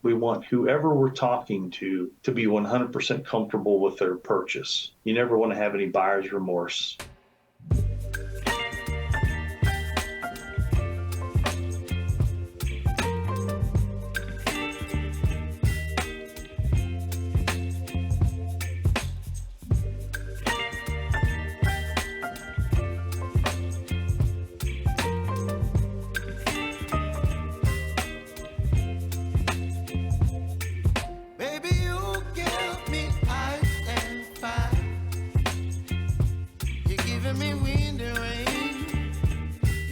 We want whoever we're talking to be 100% comfortable with their purchase. You never want to have any buyer's remorse.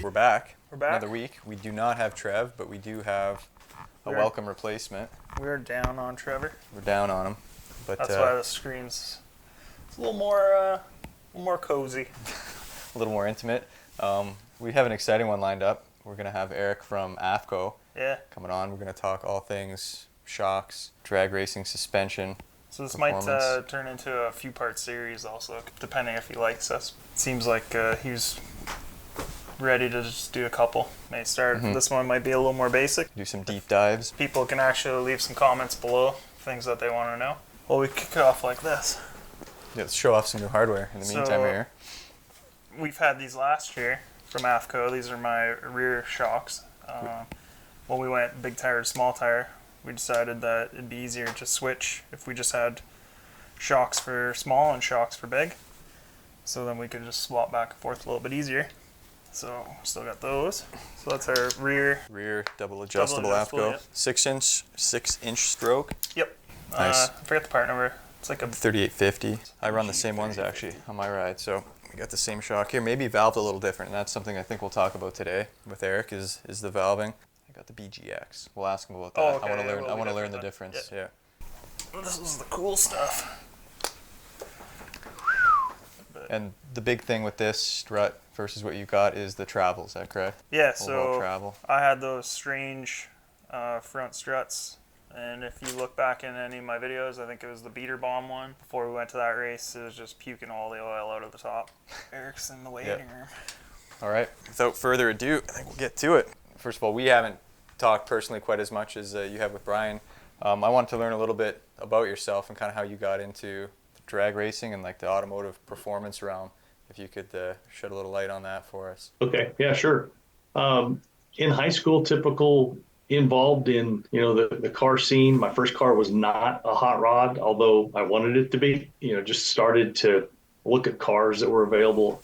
We're back. We're back. Another week. We do not have Trev, but we do have a welcome replacement. We're down on Trevor. We're down on him. But that's why the screen's a little more cozy. A little more intimate. We have an exciting one lined up. We're going to have Eric from Afco coming on. We're going to talk all things shocks, drag racing, suspension. So this might turn into a few-part series also, depending if he likes us. It seems like he's ready to just do a couple. May start. This one might be a little more basic. Do some deep dives. People can actually leave some comments below, things that they want to know. Well, we kick it off like this. Yeah, let's show off some new hardware in the meantime here. We've had these last year from Afco. These are my rear shocks. When we went big tire to small tire, we decided that it'd be easier to switch if we just had shocks for small and shocks for big. So then we could just swap back and forth a little bit easier. So still got those. So that's our rear double adjustable Afco. Yep. 6-inch stroke. Yep. Nice. I forget the part number. It's like a 3850. I run the same ones actually on my ride, so we got the same shock here. Maybe valved a little different, and that's something I think we'll talk about today with Eric is the valving. I got the BGX. We'll ask him about that. Oh, okay. I want to learn the difference. Yeah. This is the cool stuff. And the big thing with this strut versus what you got is the travel. Is that correct? Yeah. Overall So travel. I had those strange front struts. And if you look back in any of my videos, I think it was the beater bomb one. Before we went to that race, it was just puking all the oil out of the top. Eric's in the waiting room. All right. Without further ado, I think we'll get to it. First of all, we haven't talked personally quite as much as you have with Brian. I wanted to learn a little bit about yourself and kind of how you got into drag racing and like the automotive performance realm. If you could shed a little light on that for us. Okay. Yeah, sure. In high school, typical involved in, the car scene. My first car was not a hot rod, although I wanted it to be, just started to look at cars that were available.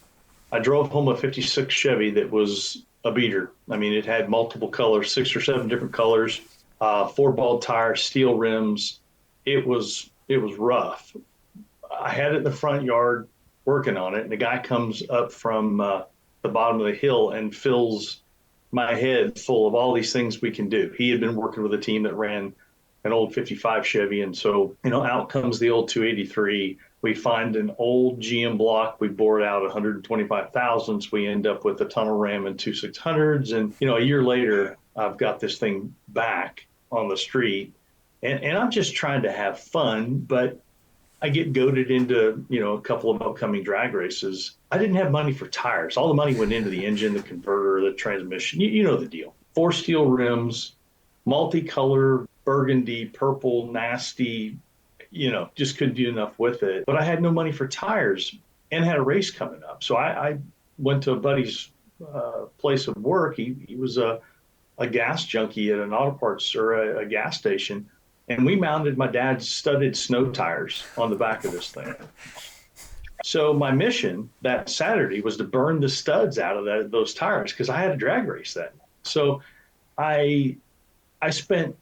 I drove home a 56 Chevy that was a beater. I mean, it had multiple colors, 6 or 7 different colors, 4-ball tires, steel rims. It was rough. I had it in the front yard working on it, and the guy comes up from the bottom of the hill and fills my head full of all these things we can do. He had been working with a team that ran an old 55 Chevy, and so, out comes the old 283. We find an old GM block. We bore it out 125 thousandths. We end up with a tunnel ram and 2 600s. And, a year later, I've got this thing back on the street, and I'm just trying to have fun, but I get goaded into, a couple of upcoming drag races. I didn't have money for tires. All the money went into the engine, the converter, the transmission. You know the deal. 4 steel rims, multicolor, burgundy, purple, nasty, just couldn't do enough with it. But I had no money for tires and had a race coming up. So I went to a buddy's place of work. He was a gas junkie at an auto parts or a gas station. And we mounted my dad's studded snow tires on the back of this thing. So my mission that Saturday was to burn the studs out of those tires because I had a drag race that night. So I spent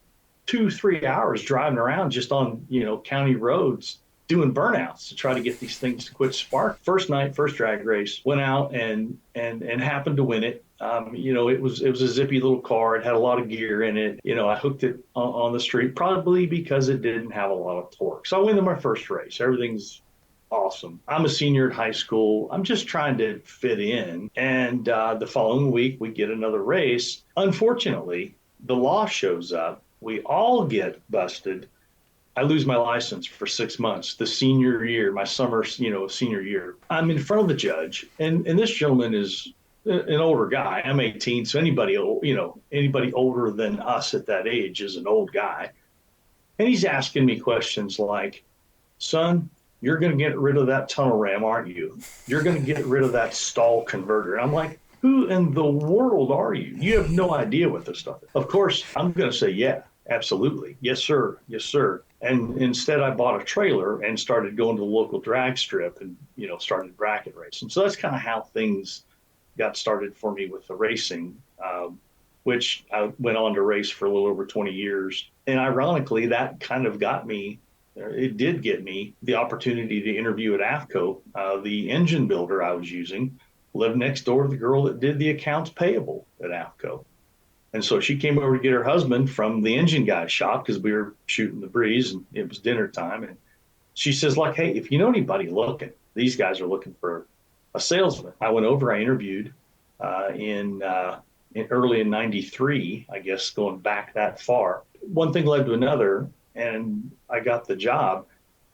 2-3 hours driving around just on, county roads doing burnouts to try to get these things to quit spark. First night, first drag race, went out and happened to win it. It was a zippy little car. It had a lot of gear in it. I hooked it on the street probably because it didn't have a lot of torque. So I went to my first race. Everything's awesome. I'm a senior at high school. I'm just trying to fit in. And the following week, we get another race. Unfortunately, the law shows up. We all get busted. I lose my license for 6 months, the senior year, my summer, senior year. I'm in front of the judge, and this gentleman is an older guy. I'm 18, so anybody older than us at that age is an old guy. And he's asking me questions like, son, you're going to get rid of that tunnel ram, aren't you? You're going to get rid of that stall converter. I'm like, who in the world are you? You have no idea what this stuff is. Of course, I'm going to say, yeah, absolutely. Yes, sir. Yes, sir. And instead, I bought a trailer and started going to the local drag strip and, started bracket racing. So that's kind of how things got started for me with the racing, which I went on to race for a little over 20 years. And ironically, that kind of it did get me the opportunity to interview at Afco. The engine builder I was using lived next door to the girl that did the accounts payable at Afco. And so she came over to get her husband from the engine guy's shop because we were shooting the breeze and it was dinner time. And she says, like, hey, if you know anybody looking, these guys are looking for a salesman. I went over, I interviewed in early in 93, I guess, going back that far. One thing led to another, and I got the job.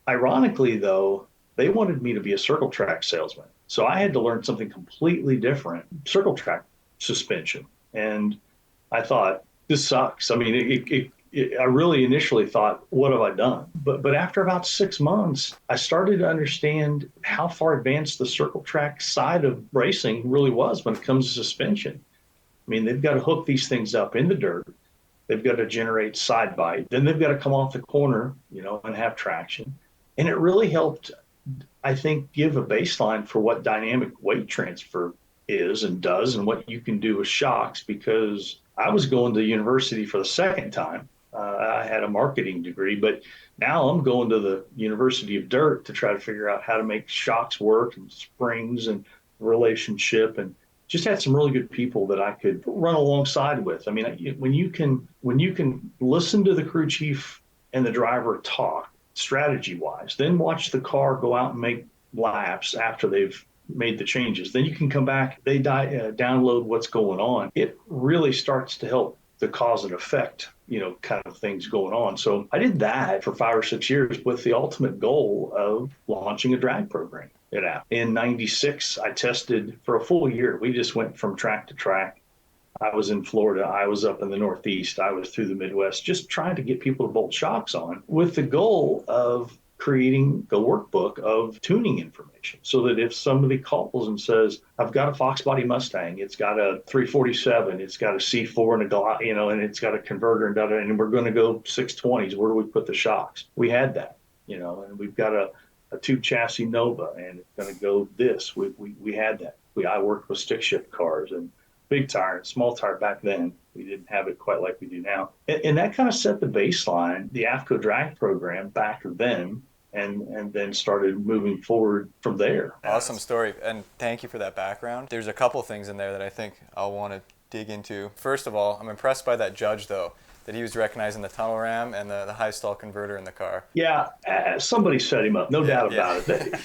Ironically, though, they wanted me to be a circle track salesman. So I had to learn something completely different, circle track suspension. And I thought, this sucks. I mean, I really initially thought, what have I done? But after about 6 months, I started to understand how far advanced the circle track side of racing really was when it comes to suspension. I mean, they've got to hook these things up in the dirt. They've got to generate side bite. Then they've got to come off the corner, and have traction. And it really helped, I think, give a baseline for what dynamic weight transfer is and does and what you can do with shocks, because I was going to university for the second time. I had a marketing degree, but now I'm going to the University of Dirt to try to figure out how to make shocks work and springs and relationship, and just had some really good people that I could run alongside with. I mean, when you can listen to the crew chief and the driver talk strategy wise, then watch the car go out and make laps after they've made the changes, then you can come back, they download what's going on. It really starts to help the cause and effect, kind of things going on. So I did that for 5 or 6 years with the ultimate goal of launching a drag program at Afco. In 96, I tested for a full year. We just went from track to track. I was in Florida. I was up in the Northeast. I was through the Midwest, just trying to get people to bolt shocks on with the goal of creating a workbook of tuning information so that if somebody calls and says, I've got a Fox body Mustang, it's got a 347, it's got a C4 and and it's got a converter and we're going to go 620s, where do we put the shocks? We had that, and we've got a tube chassis Nova and it's going to go this. We had that. I worked with stick shift cars and big tire and small tire back then. We didn't have it quite like we do now. And that kind of set the baseline, the Afco drag program back then, and then started moving forward from there. Awesome story. And thank you for that background. There's a couple things in there that I think I'll want to dig into. First of all, I'm impressed by that judge, though, that he was recognizing the tunnel ram and the high stall converter in the car. Yeah, somebody set him up, no doubt about it.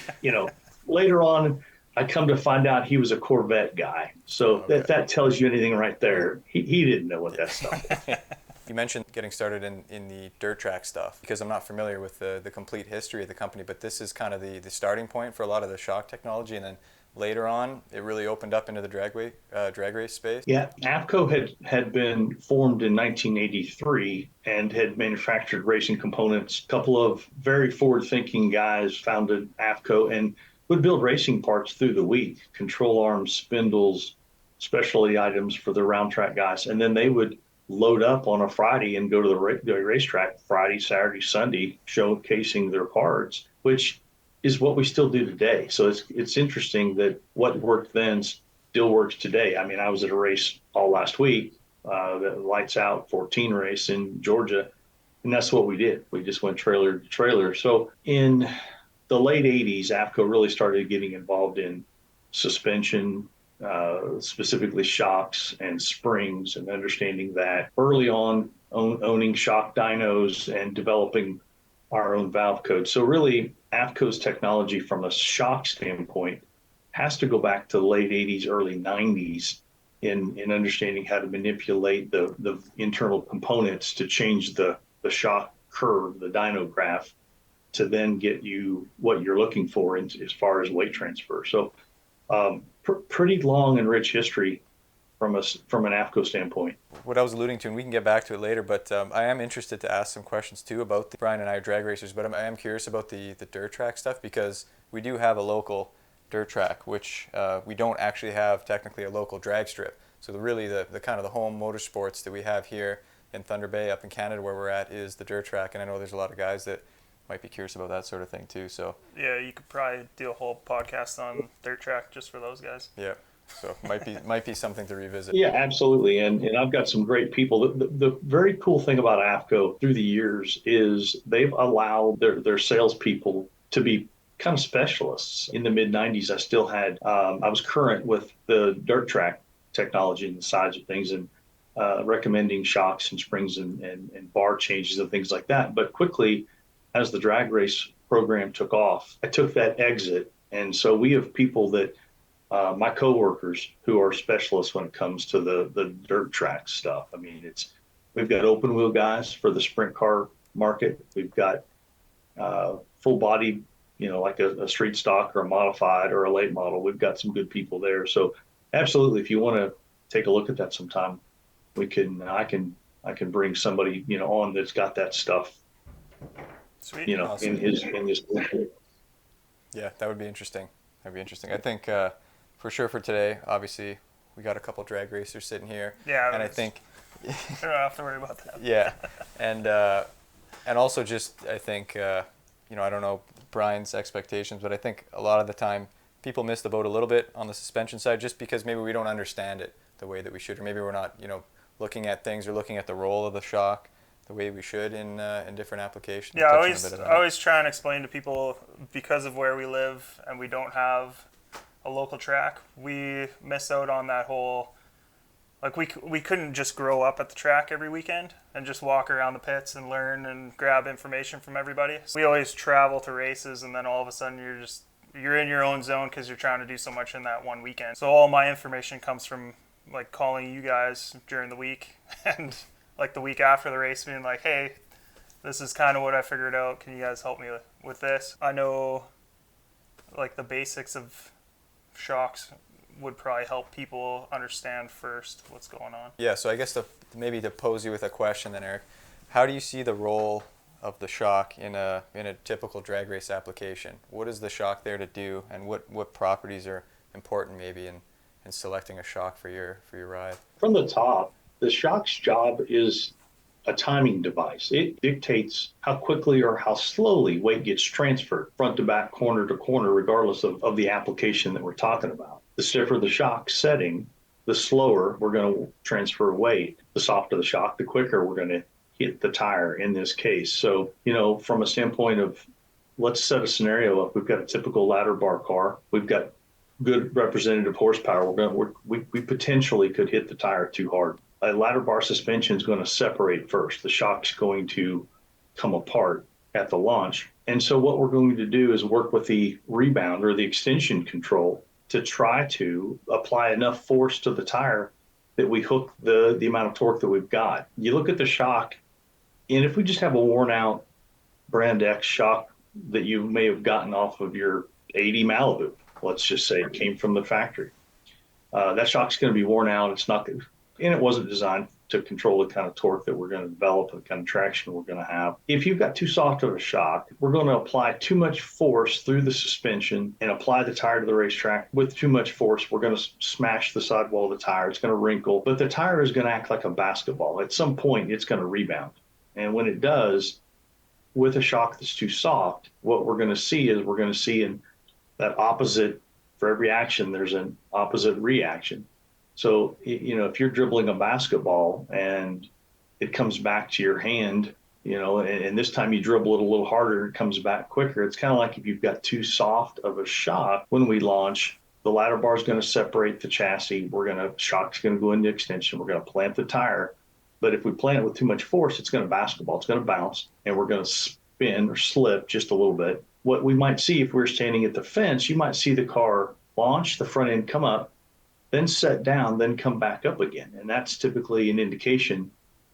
Later on, I come to find out he was a Corvette guy. So okay. If that tells you anything right there, he didn't know what that stuff was. You mentioned getting started in the dirt track stuff, because I'm not familiar with the complete history of the company, but this is kind of the starting point for a lot of the shock technology, and then later on, it really opened up into the drag race space. Yeah, Afco had been formed in 1983 and had manufactured racing components. A couple of very forward-thinking guys founded Afco and would build racing parts through the week, control arms, spindles, specialty items for the round track guys. And then they would load up on a Friday and go to the racetrack Friday, Saturday, Sunday, showcasing their parts, which is what we still do today. So it's interesting that what worked then still works today. I mean, I was at a race all last week, the Lights Out 14 race in Georgia, and that's what we did. We just went trailer to trailer. So in the late 80s, Afco really started getting involved in suspension, specifically shocks and springs, and understanding that early on, owning shock dynos and developing our own valve code. So really, Afco's technology from a shock standpoint has to go back to the late 80s, early 90s in understanding how to manipulate the internal components to change the shock curve, the dyno graph, to then get you what you're looking for as far as weight transfer. So pretty long and rich history from an AFCO standpoint. What I was alluding to, and we can get back to it later, but I am interested to ask some questions too about Brian and I are drag racers, but I am curious about the dirt track stuff, because we do have a local dirt track, which we don't actually have technically a local drag strip. So the kind of the home motorsports that we have here in Thunder Bay up in Canada where we're at is the dirt track, and I know there's a lot of guys that might be curious about that sort of thing too. So Yeah, you could probably do a whole podcast on dirt track just for those guys. yeah, so might be something to revisit. Yeah, absolutely. And I've got some great people. The very cool thing about AFCO through the years is they've allowed their salespeople to be kind of specialists. In the mid 90s, I still had, I was current with the dirt track technology and the size of things, and recommending shocks and springs and bar changes and things like that. But quickly, as the drag race program took off, I took that exit. And so we have people that, my coworkers who are specialists when it comes to the dirt track stuff. I mean, we've got open wheel guys for the sprint car market. We've got full body, like a street stock or a modified or a late model. We've got some good people there. So absolutely, if you want to take a look at that sometime, I can bring somebody, on that's got that stuff, Sweet. Awesome. in his. Yeah, that would be interesting. That'd be interesting. I think for sure for today, obviously, we got a couple drag racers sitting here. Yeah, and I think you don't have to worry about that. yeah, and also just I think I don't know Brian's expectations, but I think a lot of the time people miss the boat a little bit on the suspension side, just because maybe we don't understand it the way that we should, or maybe we're not looking at things or looking at the role of the shock the way we should in different applications. Yeah, I always try and explain to people, because of where we live and we don't have a local track, we miss out on that whole, like we couldn't just grow up at the track every weekend and just walk around the pits and learn and grab information from everybody. So we always travel to races, and then all of a sudden you're in your own zone because you're trying to do so much in that one weekend. So all my information comes from like calling you guys during the week and like the week after the race being like, hey, this is kind of what I figured out. Can you guys help me with this? I know like the basics of shocks would probably help people understand first what's going on. Yeah, so I guess maybe to pose you with a question then, Eric, how do you see the role of the shock in a typical drag race application? What is the shock there to do, and what properties are important maybe in selecting a shock for your ride? From the top, the shock's job is a timing device. It dictates how quickly or how slowly weight gets transferred front to back, corner to corner, regardless of the application that we're talking about. The stiffer the shock setting, the slower we're going to transfer weight. The softer the shock, the quicker we're going to hit the tire in this case. So, from a standpoint of, let's set a scenario up. We've got a typical ladder bar car. We've got good representative horsepower. We potentially could hit the tire too hard. A ladder bar suspension is going to separate first. The shock's going to come apart at the launch. And so what we're going to do is work with the rebound or the extension control to try to apply enough force to the tire that we hook the amount of torque that we've got. You look at the shock, and if we just have a worn out brand X shock that you may have gotten off of your 80 Malibu, let's just say it came from the factory, that shock's going to be worn out. It's not, and it wasn't designed to control the kind of torque that we're going to develop, the kind of traction we're going to have. If you've got too soft of a shock, we're going to apply too much force through the suspension and apply the tire to the racetrack with too much force. We're going to smash the sidewall of the tire. It's going to wrinkle, but the tire is going to act like a basketball. At some point, it's going to rebound. And when it does, with a shock that's too soft, what we're going to see in that opposite, for every action, there's an opposite reaction. So, if you're dribbling a basketball and it comes back to your hand, and this time you dribble it a little harder, it comes back quicker. It's kind of like if you've got too soft of a shock, when we launch, the ladder bar is going to separate the chassis. Shock's going to go into extension. We're going to plant the tire. But if we plant it with too much force, it's going to basketball. It's going to bounce, and we're going to spin or slip just a little bit. What we might see if we're standing at the fence, you might see the car launch, the front end come up, then set down, then come back up again. And that's typically an indication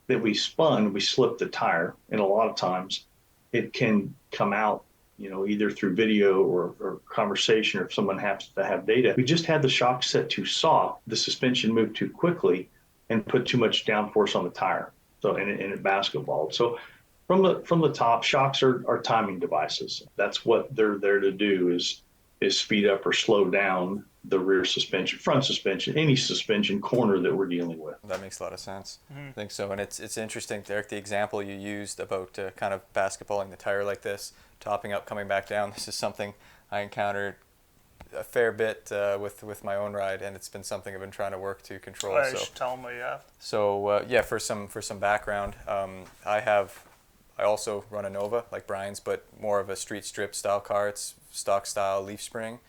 that we slipped the tire. And a lot of times it can come out either through video or conversation, or if someone happens to have data. We just had the shock set too soft, the suspension moved too quickly and put too much downforce on the tire. So, and it basketballed. So from the top, shocks are timing devices. That's what they're there to do, is speed up or slow down the rear suspension, front suspension, any suspension corner that we're dealing with. That makes a lot of sense. I think so. And it's interesting, Derek, the example you used about kind of basketballing the tire like this, topping up, coming back down. This is something I encountered a fair bit with my own ride, and it's been something I've been trying to work to control. I should tell them what you have. So yeah, for some background, I also run a Nova like Brian's, but more of a street strip style car. It's stock style leaf spring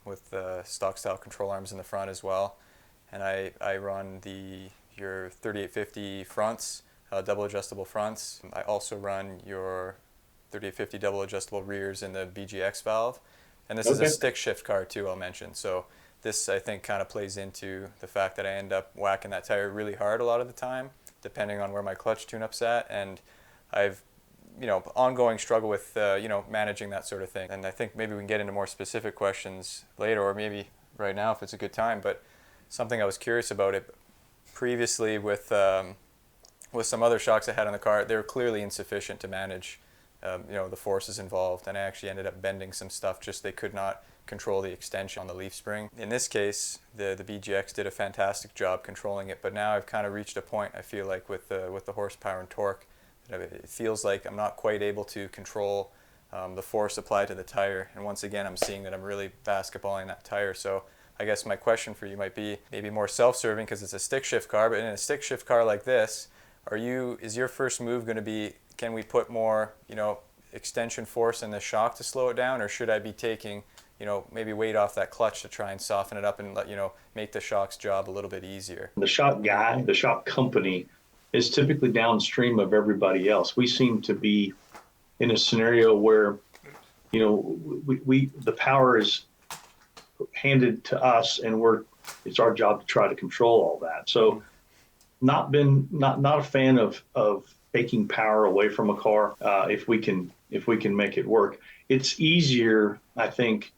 with stock style control arms in the front as well. And I run your 3850 fronts, double adjustable fronts. I also run your 3850 double adjustable rears in the BGX valve. And this is a stick shift car too, I'll mention. So this, I think, kind of plays into the fact that I end up whacking that tire really hard a lot of the time, depending on where my clutch tune-up's at. And I've, ongoing struggle with, managing that sort of thing. And I think maybe we can get into more specific questions later, or maybe right now if it's a good time. But something I was curious about it previously with some other shocks I had on the car, they were clearly insufficient to manage, the forces involved. And I actually ended up bending some stuff, just they could not control the extension on the leaf spring. In this case, the BGX did a fantastic job controlling it, but now I've kind of reached a point, I feel like, with the horsepower and torque, it feels like I'm not quite able to control the force applied to the tire. And once again, I'm seeing that I'm really basketballing that tire. So I guess my question for you might be maybe more self-serving because it's a stick shift car, but in a stick shift car like this, is your first move going to be, can we put more, extension force in the shock to slow it down, or should I be taking, maybe weight off that clutch to try and soften it up and make the shock's job a little bit easier? The shock company is typically downstream of everybody else. We seem to be in a scenario where, the power is handed to us, and it's our job to try to control all that. So, not a fan of taking power away from a car if we can make it work. It's easier, I think,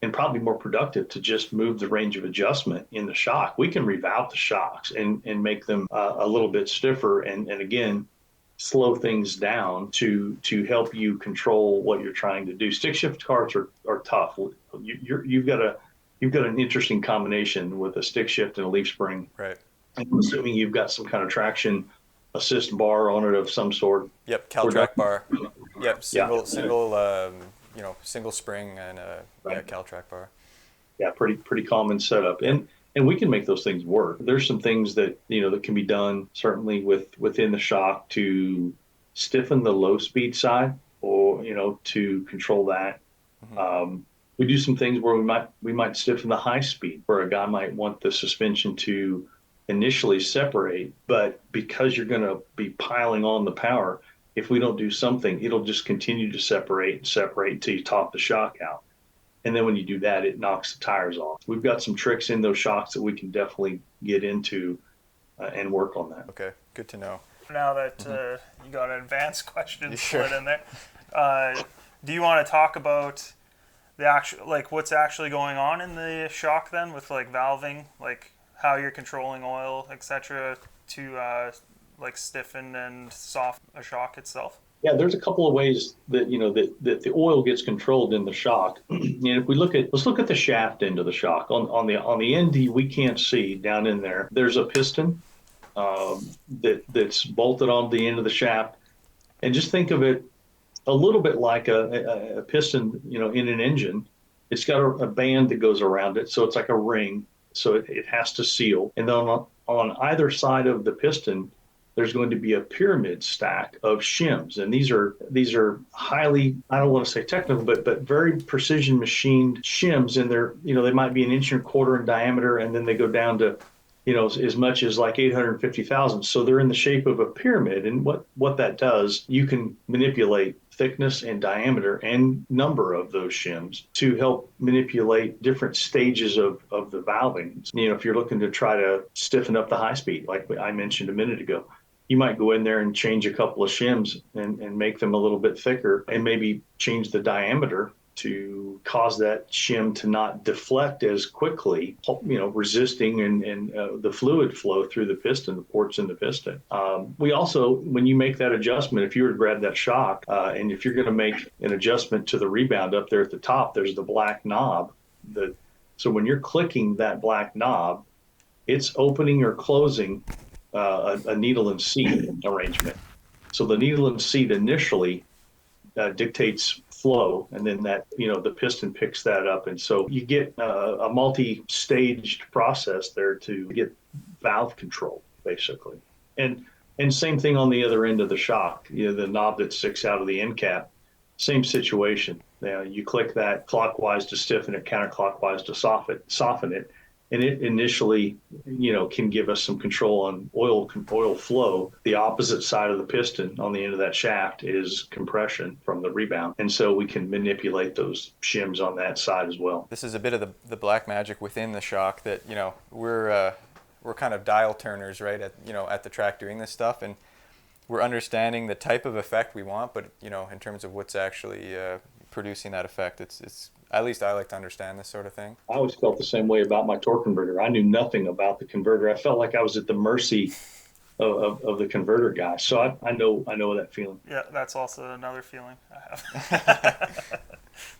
and probably more productive to just move the range of adjustment in the shock. We can revalve the shocks and make them a little bit stiffer, and again, slow things down to help you control what you're trying to do. Stick shift cars are tough. You've got an interesting combination with a stick shift and a leaf spring. Right. I'm assuming you've got some kind of traction assist bar on it of some sort. Yep, CalTrack bar. Yep, single spring and right. CalTrack bar. Yeah, pretty common setup, and we can make those things work. There's some things that that can be done certainly within the shock to stiffen the low speed side, or to control that. Mm-hmm. We do some things where we might stiffen the high speed, where a guy might want the suspension to initially separate, but because you're going to be piling on the power, if we don't do something, it'll just continue to separate until you top the shock out. And then when you do that, it knocks the tires off. We've got some tricks in those shocks that we can definitely get into and work on that. Okay, good to know. Now that you got an advanced question slid in there, do you want to talk about the actual, what's actually going on in the shock then with valving, how you're controlling oil, etc., to stiffen and soften a shock itself? Yeah, there's a couple of ways that that the oil gets controlled in the shock. And if let's look at the shaft end of the shock. On the ND, we can't see down in there. There's a piston that's bolted on the end of the shaft, and just think of it a little bit like a piston, in an engine. It's got a band that goes around it, so it's like a ring. So it has to seal. And then on either side of the piston, there's going to be a pyramid stack of shims. And these are highly, I don't want to say technical, but very precision machined shims. And they might be an inch and a quarter in diameter, and then they go down to, as much as 850 thousandths. So they're in the shape of a pyramid. And what that does, you can manipulate thickness and diameter and number of those shims to help manipulate different stages of the valving. If you're looking to try to stiffen up the high speed, like I mentioned a minute ago, you might go in there and change a couple of shims and make them a little bit thicker and maybe change the diameter to cause that shim to not deflect as quickly, resisting and the fluid flow through the piston, the ports in the piston. We also, when you make that adjustment, if you were to grab that shock, and if you're going to make an adjustment to the rebound up there at the top, there's the black knob. So when you're clicking that black knob, it's opening or closing a needle and seat arrangement. So the needle and seat initially dictates flow, and then the piston picks that up, and so you get a multi-staged process there to get valve control, basically. And same thing on the other end of the shock, the knob that sticks out of the end cap, same situation. You click that clockwise to stiffen it, counterclockwise to soften it. And it initially, can give us some control on oil flow. The opposite side of the piston on the end of that shaft is compression from the rebound. And so we can manipulate those shims on that side as well. This is a bit of the black magic within the shock that, we're kind of dial turners, right, at the track doing this stuff. And we're understanding the type of effect we want, but, in terms of what's actually producing that effect, it's at least I like to understand this sort of thing. I always felt the same way about my torque converter. I knew nothing about the converter. I felt like I was at the mercy of the converter guy. So I know that feeling. Yeah, that's also another feeling I have.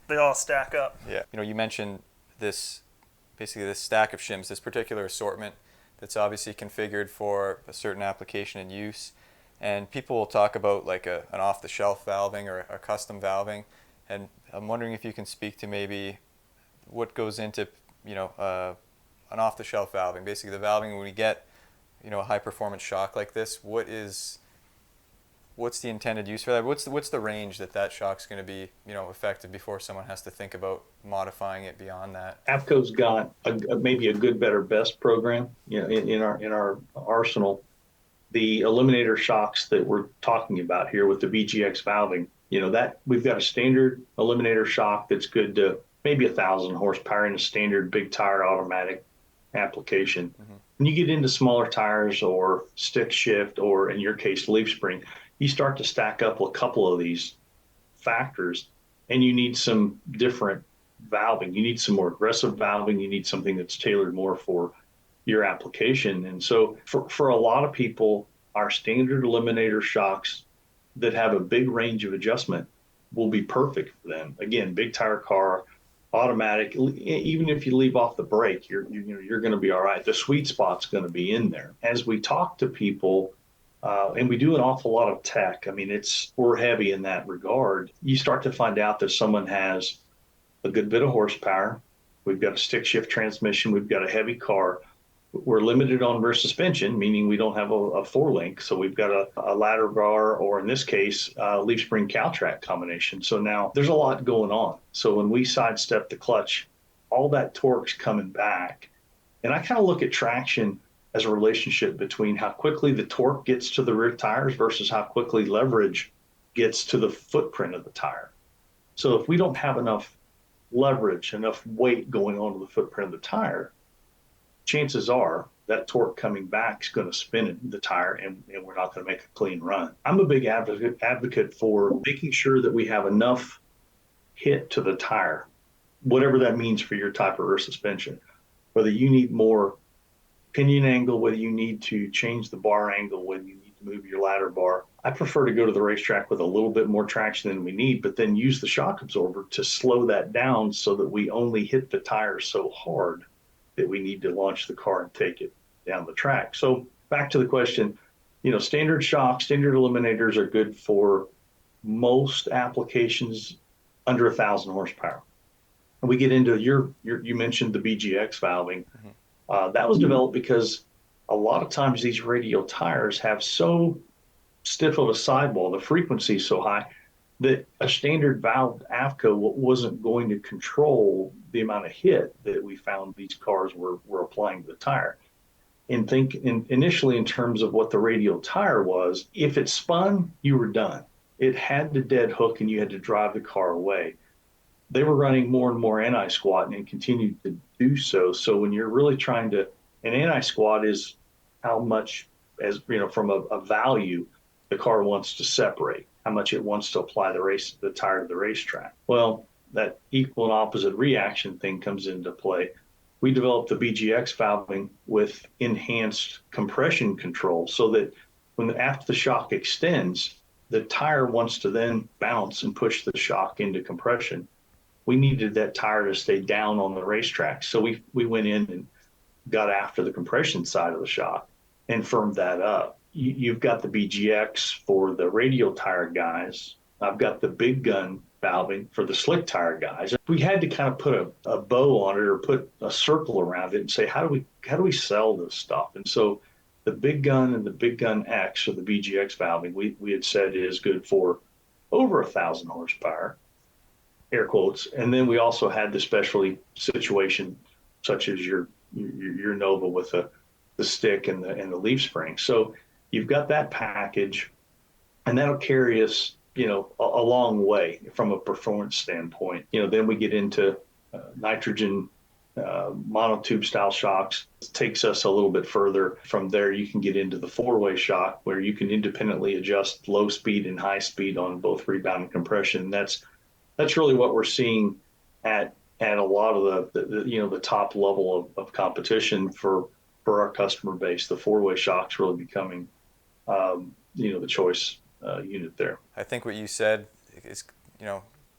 They all stack up. Yeah. You mentioned basically this stack of shims, this particular assortment that's obviously configured for a certain application and use. And people will talk about like an off-the-shelf valving or a custom valving. And I'm wondering if you can speak to maybe what goes into, an off-the-shelf valving. Basically, the valving when we get, a high-performance shock like this, what's the intended use for that? What's the range that shock's going to be, effective before someone has to think about modifying it beyond that? Afco's got maybe a good, better, best program, in our arsenal. The Illuminator shocks that we're talking about here with the BGX valving. That we've got a standard Illuminator shock that's good to maybe 1,000 horsepower in a standard big tire automatic application. Mm-hmm. When you get into smaller tires or stick shift, or in your case, leaf spring, you start to stack up a couple of these factors, and you need some different valving. You need some more aggressive valving. You need something that's tailored more for your application. And so for a lot of people, our standard Illuminator shocks that have a big range of adjustment will be perfect for them. Again, big tire car, automatic. Even if you leave off the brake, you're going to be all right. The sweet spot's going to be in there. As we talk to people, and we do an awful lot of tech. I mean, we're heavy in that regard. You start to find out that someone has a good bit of horsepower. We've got a stick shift transmission. We've got a heavy car. We're limited on rear suspension, meaning we don't have a four-link. So we've got a ladder bar, or in this case, leaf spring cow track combination. So now there's a lot going on. So when we sidestep the clutch, all that torque's coming back. And I kind of look at traction as a relationship between how quickly the torque gets to the rear tires versus how quickly leverage gets to the footprint of the tire. So if we don't have enough leverage, enough weight going onto the footprint of the tire, chances are that torque coming back is going to spin the tire, and we're not going to make a clean run. I'm a big advocate for making sure that we have enough hit to the tire, whatever that means for your type of rear suspension, whether you need more pinion angle, whether you need to change the bar angle, whether you need to move your ladder bar. I prefer to go to the racetrack with a little bit more traction than we need, but then use the shock absorber to slow that down so that we only hit the tire so hard that we need to launch the car and take it down the track. So back to the question, standard shocks, standard Illuminators are good for most applications under 1,000 horsepower. And we get into you mentioned the BGX valving. Mm-hmm. That was developed because a lot of times these radial tires have so stiff of a sidewall, the frequency is so high, that a standard valved Afco wasn't going to control the amount of hit that we found these cars were applying to the tire. And think initially in terms of what the radial tire was, if it spun, you were done. It had to dead hook and you had to drive the car away. They were running more and more anti-squat and continued to do so. So when you're really an anti-squat is how much as from a value, the car wants to separate, how much it wants to apply the tire to the racetrack. Well, that equal and opposite reaction thing comes into play. We developed the BGX valving with enhanced compression control so that after the shock extends, the tire wants to then bounce and push the shock into compression. We needed that tire to stay down on the racetrack. So we went in and got after the compression side of the shock and firmed that up. You've got the BGX for the radial tire guys. I've got the big gun valving for the slick tire guys. We had to kind of put a bow on it or put a circle around it and say, how do we sell this stuff? And so the big gun and the big gun X, or the BGX valving, we had said is good for over 1,000 horsepower, air quotes. And then we also had the specialty situation, such as your Nova with the stick and the leaf spring. So you've got that package, and that'll carry us, a long way from a performance standpoint. Then we get into nitrogen monotube style shocks. It takes us a little bit further. From there, you can get into the four-way shock, where you can independently adjust low speed and high speed on both rebound and compression. That's really what we're seeing at a lot of the top level of competition for our customer base. The four-way shock's really becoming the choice unit there. I think what you said is,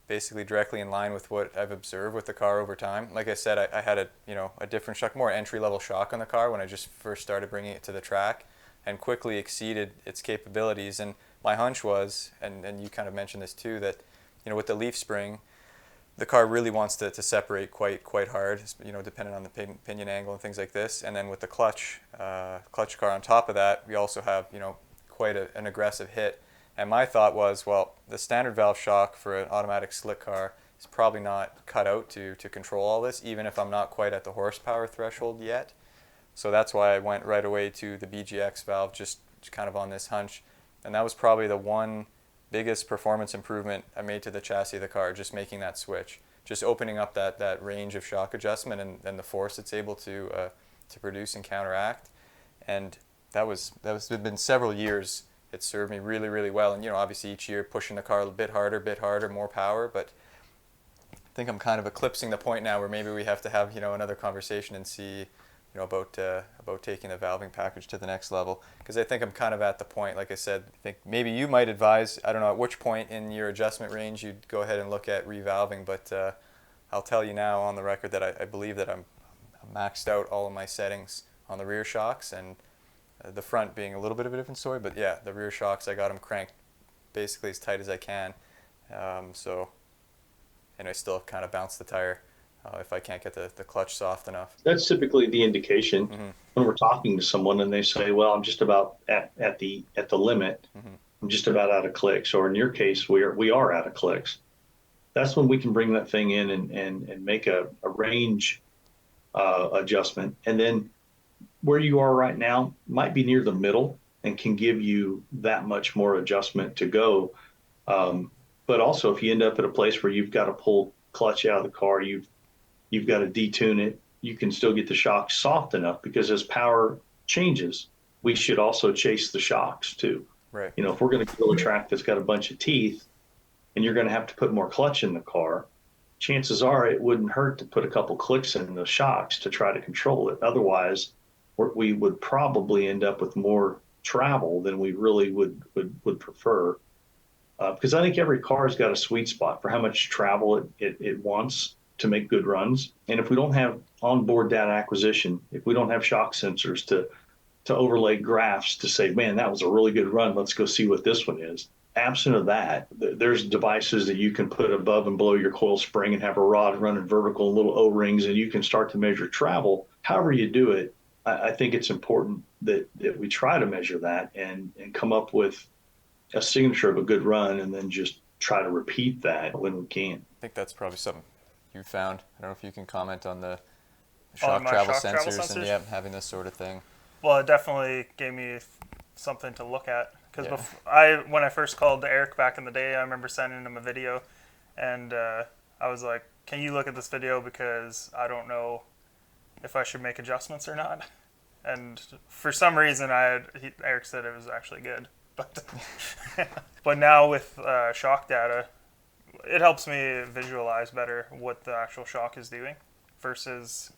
basically directly in line with what I've observed with the car over time. Like I said, I had a different shock, more entry-level shock on the car when I just first started bringing it to the track, and quickly exceeded its capabilities. And my hunch was, and you kind of mentioned this too, that with the leaf spring, the car really wants to separate quite hard, depending on the pinion angle and things like this. And then with the clutch car on top of that, we also have quite an aggressive hit. And my thought was, well, the standard valve shock for an automatic slick car is probably not cut out to control all this, even if I'm not quite at the horsepower threshold yet. So that's why I went right away to the BGX valve, just kind of on this hunch. And that was probably the one biggest performance improvement I made to the chassis of the car, just making that switch, just opening up that range of shock adjustment and the force it's able to produce and counteract. And that was been several years. It served me really, really well. And obviously each year pushing the car a bit harder, more power. But I think I'm kind of eclipsing the point now where maybe we have to have another conversation and see about taking the valving package to the next level, because I think I'm kind of at the point. Like I said, I think maybe you might advise, I don't know at which point in your adjustment range you'd go ahead and look at revalving, but I'll tell you now on the record that I believe that I'm maxed out all of my settings on the rear shocks, and the front being a little bit of a different story. But yeah, the rear shocks, I got them cranked basically as tight as I can, and I still kind of bounce the tire if I can't get the clutch soft enough. That's typically the indication when we're talking to someone and they say, well, I'm just about at the limit. I'm just about out of clicks. Or in your case, we are out of clicks. That's when we can bring that thing in and make a range adjustment. And then where you are right now might be near the middle and can give you that much more adjustment to go. But also, if you end up at a place where you've got to pull clutch out of the car, you've got to detune it, you can still get the shocks soft enough, because as power changes, we should also chase the shocks too. Right. If we're going to go a track that's got a bunch of teeth and you're going to have to put more clutch in the car, chances are it wouldn't hurt to put a couple clicks in the shocks to try to control it. Otherwise, we would probably end up with more travel than we really would prefer. Because I think every car has got a sweet spot for how much travel it wants to make good runs. And if we don't have onboard data acquisition, if we don't have shock sensors to overlay graphs to say, man, that was a really good run, let's go see what this one is. Absent of that, there's devices that you can put above and below your coil spring and have a rod running vertical, little O-rings, and you can start to measure travel. However you do it, I think it's important that we try to measure that and come up with a signature of a good run, and then just try to repeat that when we can. I think that's probably something you found. I don't know if you can comment on the shock travel sensors and having this sort of thing. Well, it definitely gave me something to look at, because when I first called Eric back in the day, I remember sending him a video, and I was like, can you look at this video, because I don't know if I should make adjustments or not. and for some reason Eric said it was actually good, but but now with shock data, it helps me visualize better what the actual shock is doing versus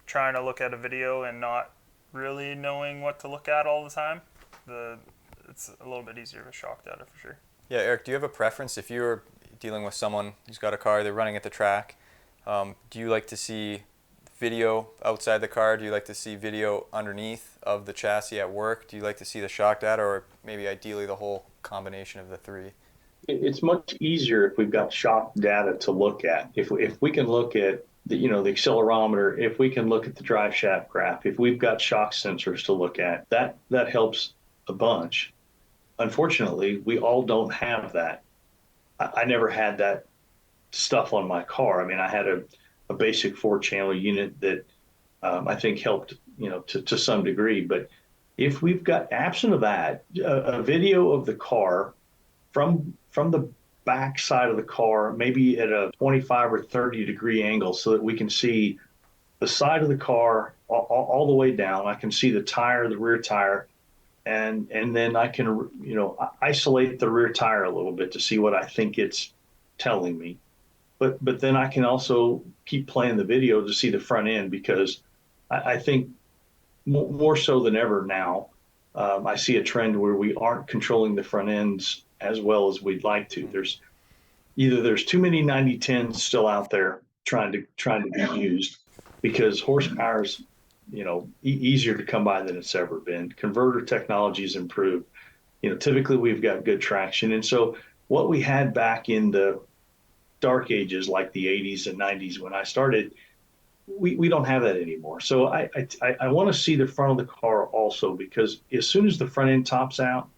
trying to look at a video and not really knowing what to look at all the time. It's a little bit easier with shock data for sure. Yeah, Eric, do you have a preference if you're dealing with someone who's got a car, they're running at the track? Do you like to see video outside the car? Do you like to see video underneath of the chassis at work? Do you like to see the shock data, or maybe ideally the whole combination of the three? It's much easier if we've got shock data to look at. If we can look at the accelerometer, if we can look at the drive shaft graph, if we've got shock sensors to look at, that helps a bunch. Unfortunately, we all don't have that. I never had that stuff on my car. I mean, I had a basic 4-channel unit that I think helped, to some degree. But if we've got, absent of that, a video of the car from the back side of the car, maybe at a 25 or 30 degree angle, so that we can see the side of the car all the way down. I can see the tire, the rear tire, and then I can, isolate the rear tire a little bit to see what I think it's telling me. But then I can also keep playing the video to see the front end, because I think more so than ever now, I see a trend where we aren't controlling the front ends as well as we'd like to. There's too many 90-10s still out there trying to be used, because horsepower is easier to come by than it's ever been. Converter technology has improved. Typically we've got good traction, and so what we had back in the dark ages, like the 80s and 90s when I started, we don't have that anymore. So I want to see the front of the car also, because as soon as the front end tops out,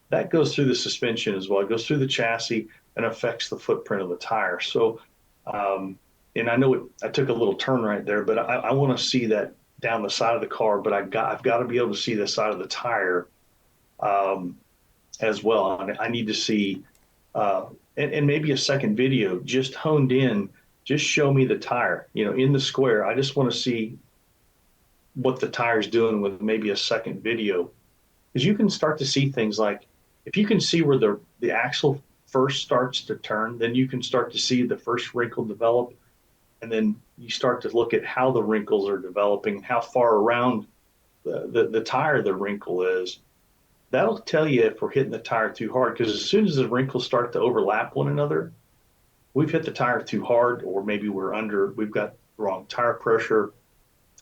that goes through the suspension as well. It goes through the chassis and affects the footprint of the tire. So, and I know I took a little turn right there, but I want to see that down the side of the car. But I've got to be able to see the side of the tire as well. I need to see, and maybe a second video just honed in. Just show me the tire, in the square. I just want to see what the tire's doing with maybe a second video, because you can start to see things like, if you can see where the axle first starts to turn, then you can start to see the first wrinkle develop, and then you start to look at how the wrinkles are developing, how far around the tire the wrinkle is. That'll tell you if we're hitting the tire too hard, because as soon as the wrinkles start to overlap one another, we've hit the tire too hard, or maybe we've got the wrong tire pressure,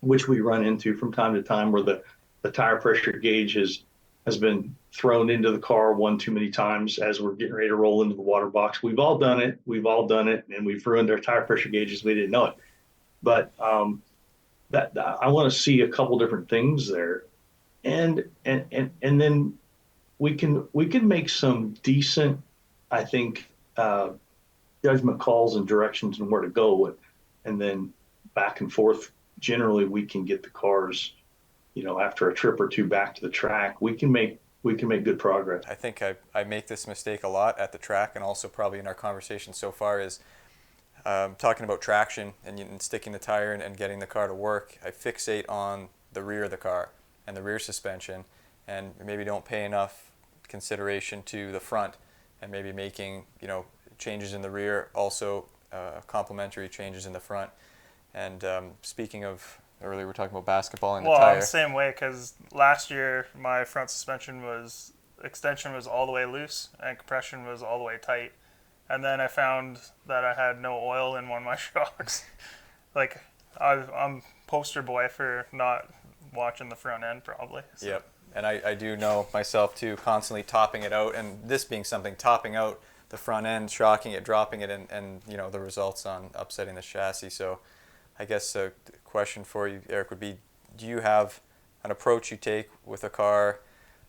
which we run into from time to time, where the tire pressure gauge has been thrown into the car one too many times as we're getting ready to roll into the water box. We've all done it, and we've ruined our tire pressure gauges. We didn't know it. But that I want to see a couple different things there, and then we can make some decent, I think, judgment calls and directions and where to go, and then back and forth. Generally, we can get the cars, after a trip or two back to the track, we can make good progress. I think I make this mistake a lot at the track, and also probably in our conversation so far, is talking about traction and sticking the tire in and getting the car to work. I fixate on the rear of the car and the rear suspension, and maybe don't pay enough consideration to the front, and maybe making changes in the rear, also complementary changes in the front. And speaking of, earlier we were talking about basketball and the tire. Well, I'm the same way, because last year my front suspension extension was all the way loose and compression was all the way tight. And then I found that I had no oil in one of my shocks. Like, I'm poster boy for not watching the front end, probably. So. Yep. And I do know myself too, constantly topping it out, and this being something, topping out the front end, shocking it, dropping it, and the results on upsetting the chassis. So I guess a question for you, Eric, would be, do you have an approach you take with a car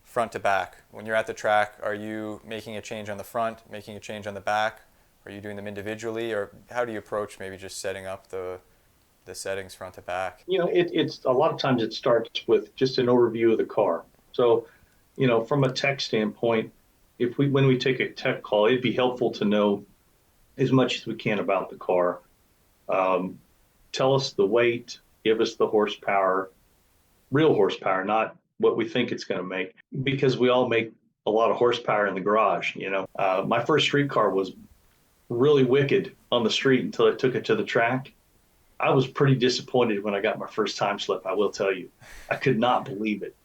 front to back? When you're at the track, are you making a change on the front, making a change on the back? Are you doing them individually, or how do you approach maybe just setting up the settings front to back? It's a lot of times it starts with just an overview of the car. So, from a tech standpoint, when we take a tech call, it'd be helpful to know as much as we can about the car. Tell us the weight, give us the horsepower, real horsepower, not what we think it's going to make, because we all make a lot of horsepower in the garage. My first street car was really wicked on the street until I took it to the track. I was pretty disappointed when I got my first time slip. I will tell you, I could not believe it.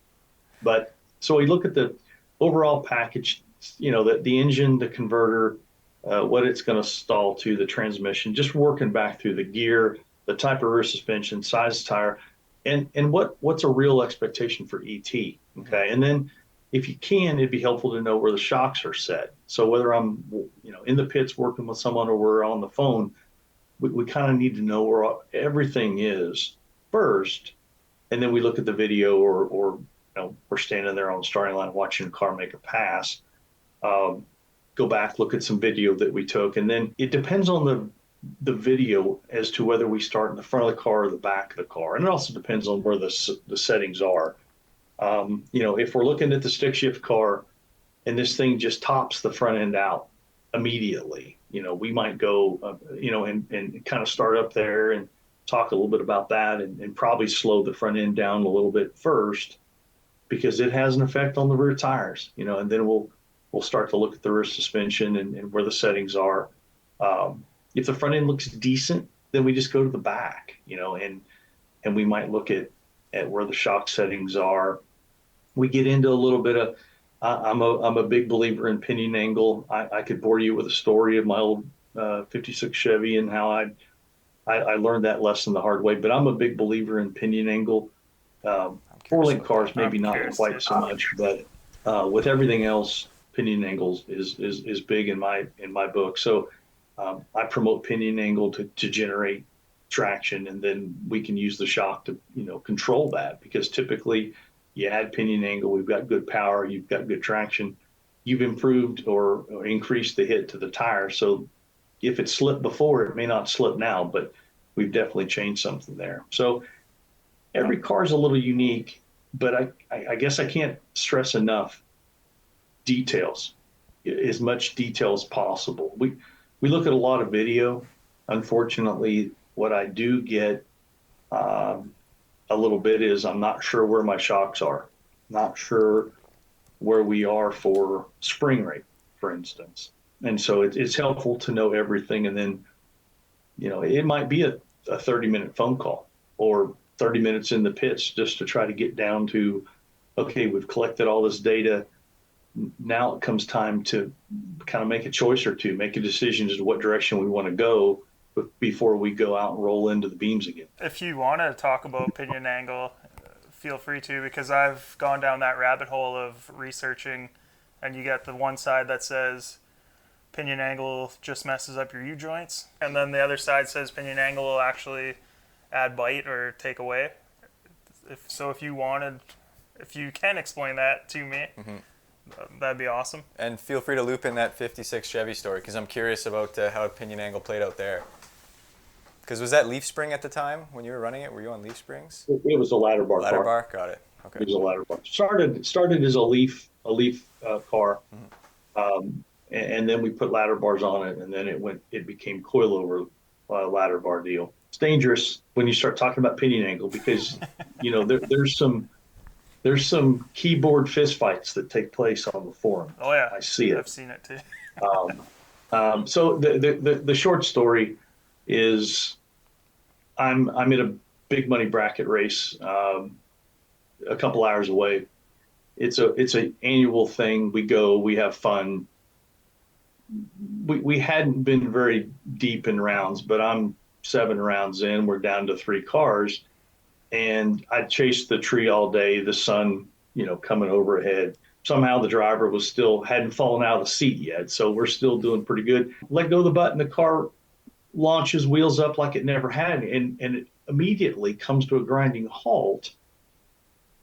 But so we look at the overall package, the engine, the converter, what it's going to stall to, the transmission, just working back through the gear, the type of rear suspension, size of tire, and what's a real expectation for ET. Okay. And then if you can, it'd be helpful to know where the shocks are set. So whether I'm, in the pits working with someone or we're on the phone, we kind of need to know where everything is first. And then we look at the video or we're standing there on the starting line watching a car make a pass. Go back, look at some video that we took. And then it depends on the video as to whether we start in the front of the car or the back of the car. And it also depends on where the settings are. If we're looking at the stick shift car and this thing just tops the front end out immediately, we might go, and kind of start up there and talk a little bit about that and probably slow the front end down a little bit first, because it has an effect on the rear tires, and then we'll start to look at the rear suspension and where the settings are. If the front end looks decent, then we just go to the back, and we might look at where the shock settings are. We get into a little bit of, I'm a big believer in pinion angle. I could bore you with a story of my old 56 Chevy and how I learned that lesson the hard way, but I'm a big believer in pinion angle. Four-link cars, maybe not quite so much, but with everything else, pinion angles is big in my book. So I promote pinion angle to generate traction, and then we can use the shock to control that, because typically you add pinion angle, we've got good power, you've got good traction, you've improved or increased the hit to the tire. So if it slipped before, it may not slip now, but we've definitely changed something there. So every car is a little unique, but I guess I can't stress enough details, as much detail as possible. We look at a lot of video. Unfortunately, what I do get a little bit is I'm not sure where my shocks are, not sure where we are for spring rate, for instance. And so it's helpful to know everything. And then, it might be a 30-minute phone call or 30 minutes in the pits just to try to get down to, okay, we've collected all this data. Now it comes time to kind of make a choice or two, make a decision as to what direction we want to go before we go out and roll into the beams again. If you want to talk about pinion angle, feel free to, because I've gone down that rabbit hole of researching, and you get the one side that says pinion angle just messes up your U-joints, and then the other side says pinion angle will actually add bite or take away. If you can explain that to me, that'd be awesome. And feel free to loop in that 56 Chevy story, because I'm curious about how pinion angle played out there. Because was that leaf spring at the time when you were running it? Were you on leaf springs? It was a ladder bar. Ladder bar, got it. Okay. It was a ladder bar. Started as a leaf car, and then we put ladder bars on it, and then it became coilover ladder bar deal. It's dangerous when you start talking about pinion angle, because there's some keyboard fist fights that take place on the forum. Oh yeah, I see it. I've seen it too. So the short story is I'm in a big money bracket race a couple hours away. It's an annual thing. We go, we have fun. We hadn't been very deep in rounds, but I'm 7 rounds in. We're down to 3 cars, and I chased the tree all day. The sun, coming overhead. Somehow the driver hadn't fallen out of the seat yet, so we're still doing pretty good. Let go of the button, the car launches wheels up like it never had, and it immediately comes to a grinding halt.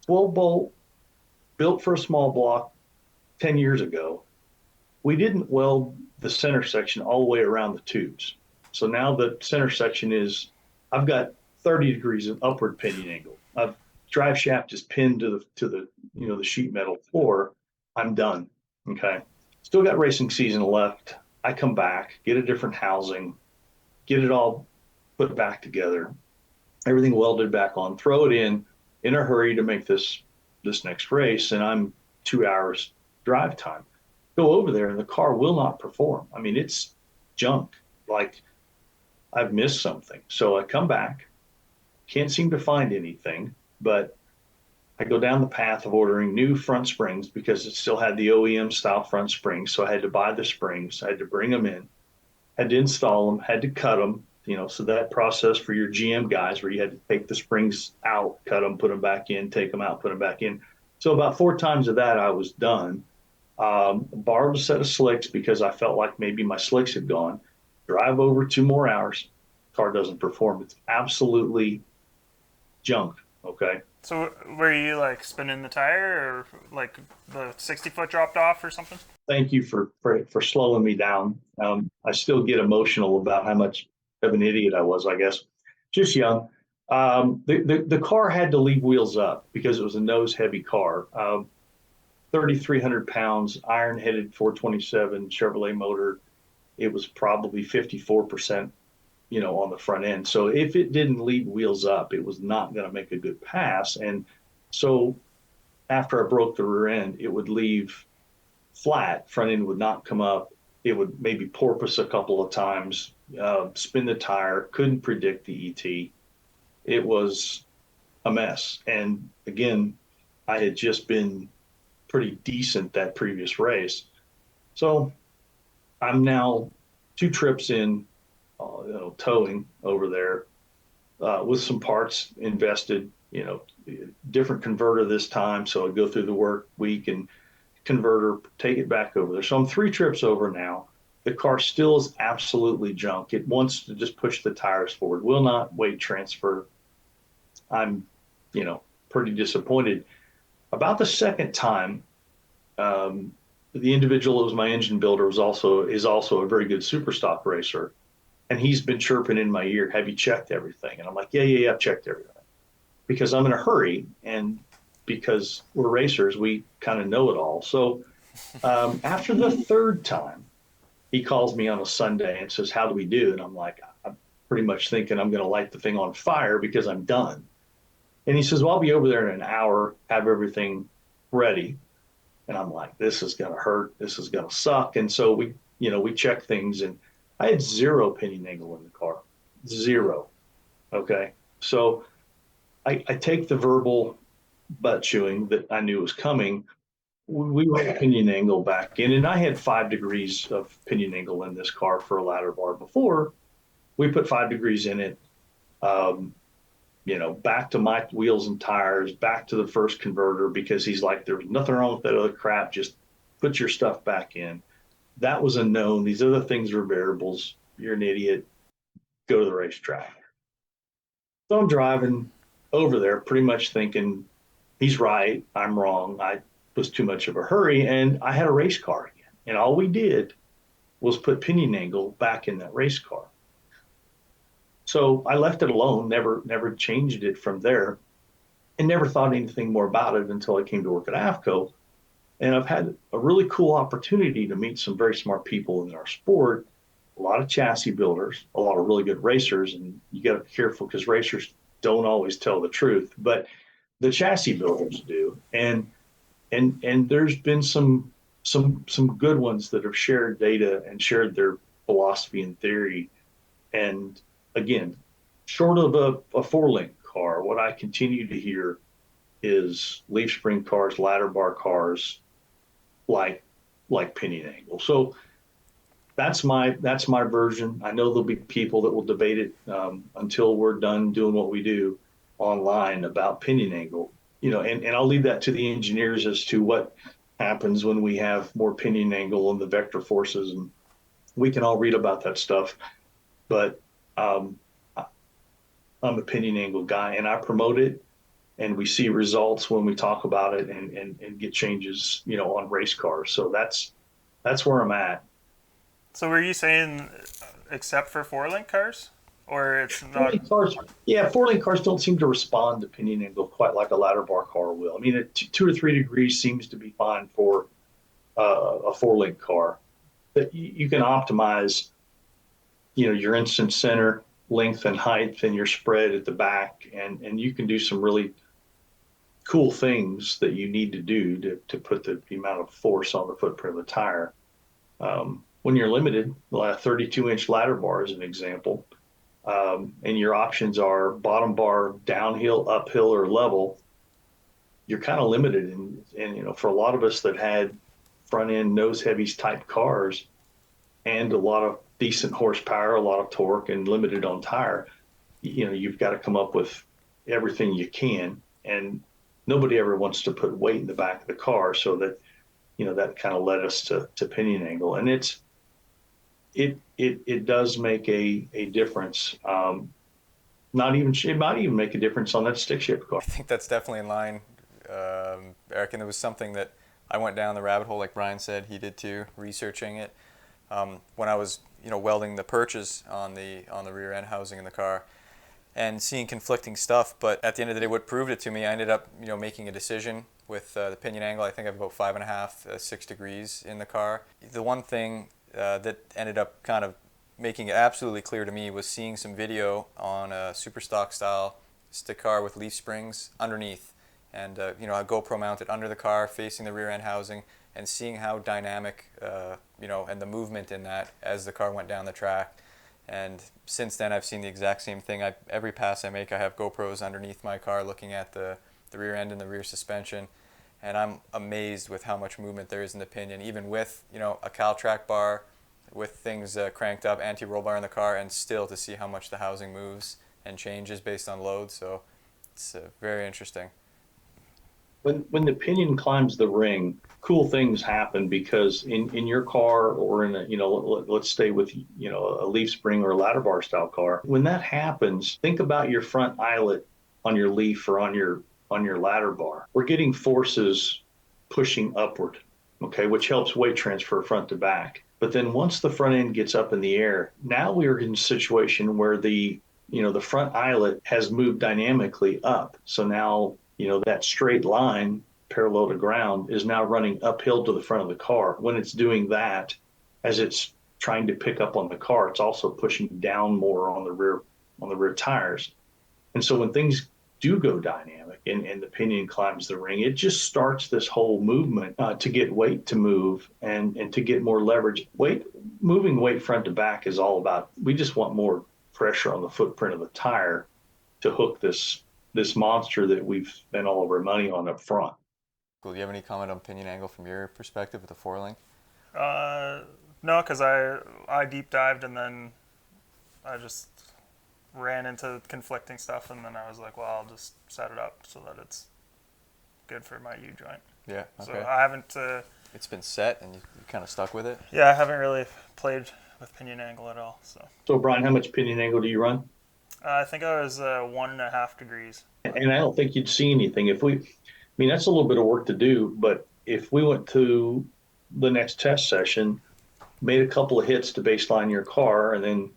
12 bolt, built for a small block 10 years ago. We didn't weld the center section all the way around the tubes. So now the center section I've got 30 degrees of upward pinion angle. Drive shaft is pinned to the the sheet metal floor. I'm done. Okay. Still got racing season left. I come back, get a different housing, get it all put back together, everything welded back on, throw it in, in a hurry to make this next race, and I'm 2 hours drive time. Go over there, and the car will not perform. I mean, it's junk. Like I've missed something. So I come back, can't seem to find anything, but I go down the path of ordering new front springs because it still had the OEM style front springs. So I had to buy the springs, I had to bring them in, had to install them, had to cut them. So that process for your GM guys where you had to take the springs out, cut them, put them back in, take them out, put them back in. So about 4 times of that, I was done. Borrowed a set of slicks because I felt like maybe my slicks had gone. Drive over 2 more hours. Car doesn't perform. It's absolutely junk. Okay. So were you like spinning the tire, or like the 60-foot dropped off or something? Thank you for slowing me down. I still get emotional about how much of an idiot I was, I guess. Just young. The car had to leave wheels up because it was a nose heavy car. 3,300 pounds, iron headed 427 Chevrolet motor. It was probably 54%, on the front end. So if it didn't leave wheels up, it was not going to make a good pass. And so after I broke the rear end, it would leave flat. Front end would not come up. It would maybe porpoise a couple of times, spin the tire, couldn't predict the ET. It was a mess. And again, I had just been pretty decent that previous race. So I'm now 2 trips in, towing over there with some parts invested, different converter this time. So I go through the work week and converter, take it back over there. So I'm 3 trips over now. The car still is absolutely junk. It wants to just push the tires forward, will not weight transfer. I'm, pretty disappointed. About the second time, the individual that was my engine builder is also a very good super stock racer. And he's been chirping in my ear, have you checked everything? And I'm like, yeah, I've checked everything. Because I'm in a hurry, and because we're racers, we kind of know it all. So after the 3rd time, he calls me on a Sunday and says, how do we do? And I'm like, I'm pretty much thinking I'm going to light the thing on fire because I'm done. And he says, well, I'll be over there in an hour, have everything ready. And I'm like, this is going to hurt. This is going to suck. And so we check things, and I had 0 pinion angle in the car, 0. Okay. So I take the verbal butt chewing that I knew was coming. We went pinion angle back in, and I had 5 degrees of pinion angle in this car for a ladder bar before. We put 5 degrees in it, back to my wheels and tires, back to the first converter, because he's like, there's nothing wrong with that other crap. Just put your stuff back in. That was a known. These other things are variables. You're an idiot. Go to the racetrack. So I'm driving over there pretty much thinking he's right, I'm wrong. I was too much of a hurry, and I had a race car again. And all we did was put pinion angle back in that race car. So I left it alone, never changed it from there, and never thought anything more about it until I came to work at Afco. And I've had a really cool opportunity to meet some very smart people in our sport, a lot of chassis builders, a lot of really good racers. And you got to be careful because racers don't always tell the truth, but the chassis builders do. And there's been some good ones that have shared data and shared their philosophy and theory. And again, short of a 4-link car, what I continue to hear is leaf spring cars, ladder bar cars, like pinion angle. So that's my version. I know there'll be people that will debate it until we're done doing what we do online about pinion angle. And I'll leave that to the engineers as to what happens when we have more pinion angle and the vector forces, and we can all read about that stuff. But I'm a pinion angle guy, and I promote it, and we see results when we talk about it and get changes, on race cars. So that's where I'm at. So were you saying except for 4-link cars? Or it's not? 4-link cars don't seem to respond to pinion angle quite like a ladder bar car will. I mean, 2 or 3 degrees seems to be fine for a 4-link car. But you can optimize, your instant center length and height and your spread at the back, and you can do some really cool things that you need to do to put the amount of force on the footprint of the tire. When you're limited, like a 32-inch ladder bar is an example, and your options are bottom bar, downhill, uphill, or level, you're kind of limited. And for a lot of us that had front end nose heavies type cars and a lot of decent horsepower, a lot of torque, and limited on tire, you've got to come up with everything you can. And nobody ever wants to put weight in the back of the car, so that that kind of led us to pinion angle. And it does make a difference. It might even make a difference on that stick shift car. I think that's definitely in line, Eric, and it was something that I went down the rabbit hole, like Brian said, he did too, researching it. When I was, welding the perches on the rear end housing in the car and seeing conflicting stuff, but at the end of the day, what proved it to me, I ended up, making a decision with the pinion angle. I think I have about 5.5, 6 degrees in the car. The one thing that ended up kind of making it absolutely clear to me was seeing some video on a super stock style stick car with leaf springs underneath, and a GoPro mounted under the car facing the rear end housing, and seeing how dynamic and the movement in that as the car went down the track. And since then I've seen the exact same thing. Every pass I make, I have GoPros underneath my car looking at the rear end and the rear suspension, and I'm amazed with how much movement there is in the pinion, even with a Caltrack bar, with things cranked up, anti-roll bar in the car, and still to see how much the housing moves and changes based on load. So it's very interesting. When the pinion climbs the ring, cool things happen, because in your car, or in let's stay with a leaf spring or a ladder bar style car, when that happens, think about your front eyelet on your leaf or on your ladder bar. We're getting forces pushing upward, okay, which helps weight transfer front to back. But then once the front end gets up in the air, now we are in a situation where the front eyelet has moved dynamically up. So now that straight line parallel to ground is now running uphill to the front of the car. When it's doing that, as it's trying to pick up on the car, it's also pushing down more on the rear tires. And so when things do go dynamic and the pinion climbs the ring, it just starts this whole movement to get weight to move and to get more leverage. Moving weight front to back is all about, we just want more pressure on the footprint of the tire to hook this monster that we've spent all of our money on up front. Cool. Do you have any comment on pinion angle from your perspective with the 4-link? No, because I deep dived, and then I just ran into conflicting stuff, and then I was like, well, I'll just set it up so that it's good for my U-joint. Yeah. Okay. So I haven't... it's been set, and you kind of stuck with it? Yeah, I haven't really played with pinion angle at all. So Brian, how much pinion angle do you run? I think I was 1.5 degrees. And I don't think you'd see anything that's a little bit of work to do, but if we went to the next test session, made a couple of hits to baseline your car, and then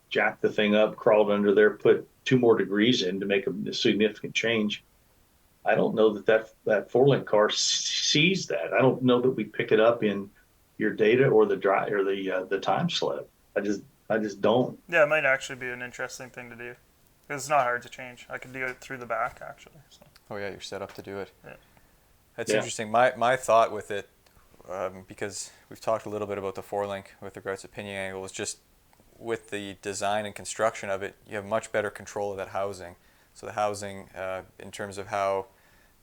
jacked the thing up, crawled under there, put 2 more degrees in to make a significant change, I don't know that 4-link car sees that. I don't know that we pick it up in your data or the time slip. I just don't. Yeah, it might actually be an interesting thing to do. It's not hard to change. I could do it through the back, actually. So. Oh yeah, you're set up to do it. Yeah. That's interesting. My thought with it, because we've talked a little bit about the 4-link with regards to pinion angle, is just with the design and construction of it, you have much better control of that housing. So the housing, in terms of how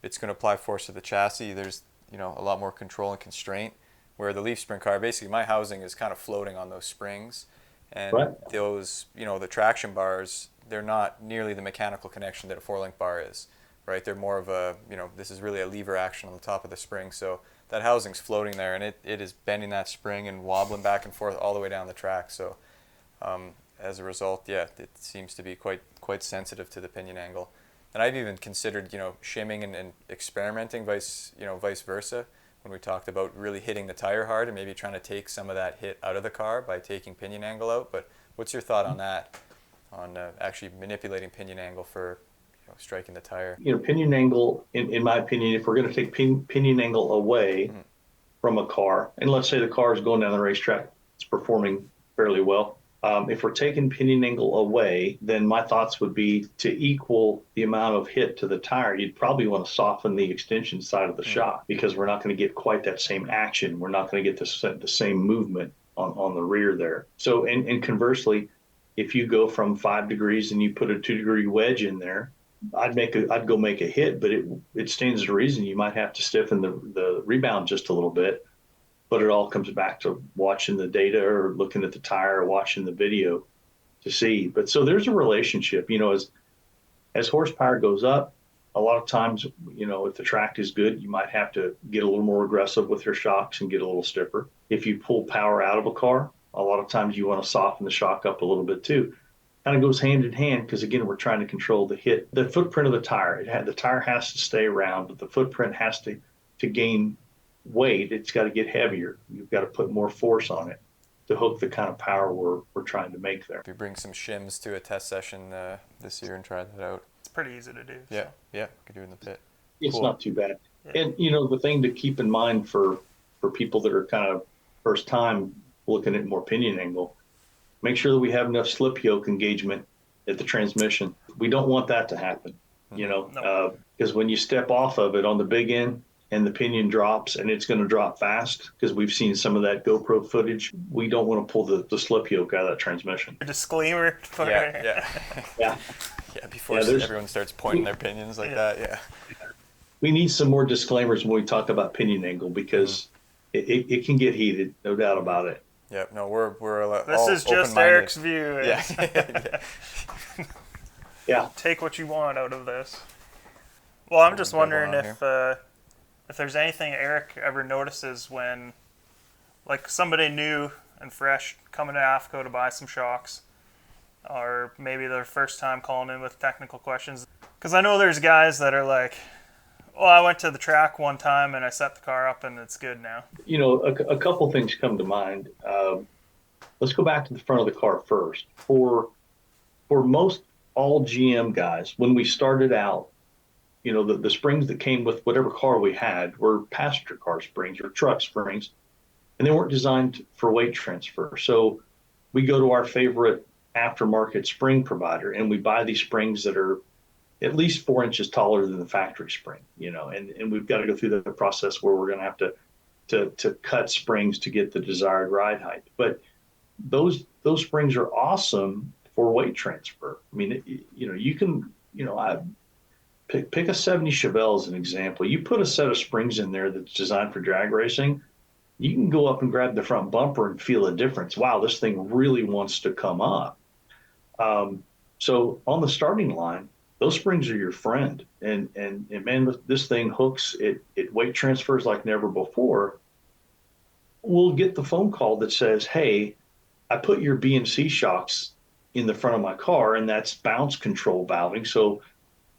it's going to apply force to the chassis, there's a lot more control and constraint. Where the leaf spring car, basically my housing is kind of floating on those springs, and right. Those the traction bars, they're not nearly the mechanical connection that a 4-link bar is, right? They're more of a this is really a lever action on the top of the spring, so that housing's floating there, and it is bending that spring and wobbling back and forth all the way down the track. So as a result, yeah, it seems to be quite sensitive to the pinion angle. And I've even considered shimming and experimenting vice versa, when we talked about really hitting the tire hard and maybe trying to take some of that hit out of the car by taking pinion angle out. But what's your thought on that, on actually manipulating pinion angle for striking the tire? Pinion angle, in my opinion, if we're going to take pinion angle away from a car, and let's say the car is going down the racetrack, it's performing fairly well, If we're taking pinion angle away, then my thoughts would be to equal the amount of hit to the tire, you'd probably want to soften the extension side of the shock, because we're not going to get quite that same action. We're not going to get the same movement on the rear there. So, and conversely, if you go from 5 degrees and you put a 2-degree wedge in there, I'd go make a hit, but it stands to reason you might have to stiffen the rebound just a little bit. But it all comes back to watching the data or looking at the tire or watching the video to see. But so there's a relationship, as horsepower goes up, a lot of times, if the track is good, you might have to get a little more aggressive with your shocks and get a little stiffer. If you pull power out of a car, a lot of times you want to soften the shock up a little bit too. Kind of goes hand in hand, because again, we're trying to control the hit, the footprint of the tire. The tire has to stay round, but the footprint has to gain weight. It's got to get heavier. You've got to put more force on it to hook the kind of power we're trying to make there. If you bring some shims to a test session this year and try that out. It's pretty easy to do. Yeah, yeah, could do it in the pit. It's Cool. not too bad. Yeah. And the thing to keep in mind for people that are kind of first time looking at more pinion angle, make sure that we have enough slip yoke engagement at the transmission. We don't want that to happen, because when you step off of it on the big end and the pinion drops, and it's going to drop fast, because we've seen some of that GoPro footage, we don't want to pull the slip yoke out of that transmission. A disclaimer. For Yeah. Yeah. Yeah, before everyone starts pointing their pinions like that, yeah. We need some more disclaimers when we talk about pinion angle, because it can get heated, no doubt about it. Yeah, no, we're This all is just open-minded. Eric's view. Yeah. Yeah. Take what you want out of this. Well, I'm just wondering if there's anything Eric ever notices when, like, somebody new and fresh coming to Afco to buy some shocks, or maybe their first time calling in with technical questions. Because I know there's guys that are like, well, I went to the track one time and I set the car up and it's good now. A couple things come to mind. Let's go back to the front of the car first. For most all GM guys, when we started out, the springs that came with whatever car we had were passenger car springs or truck springs, and they weren't designed for weight transfer. So we go to our favorite aftermarket spring provider and we buy these springs that are at least 4 inches taller than the factory spring, and we've got to go through the process where we're going to have to cut springs to get the desired ride height. But those springs are awesome for weight transfer. I mean, you can, I pick a 70 Chevelle as an example. You put a set of springs in there that's designed for drag racing, you can go up and grab the front bumper and feel a difference. Wow, this thing really wants to come up. So on the starting line, those springs are your friend, and man, this thing hooks. It weight transfers like never before. We'll get the phone call that says, "Hey, I put your B and C shocks in the front of my car, and that's bounce control valving. So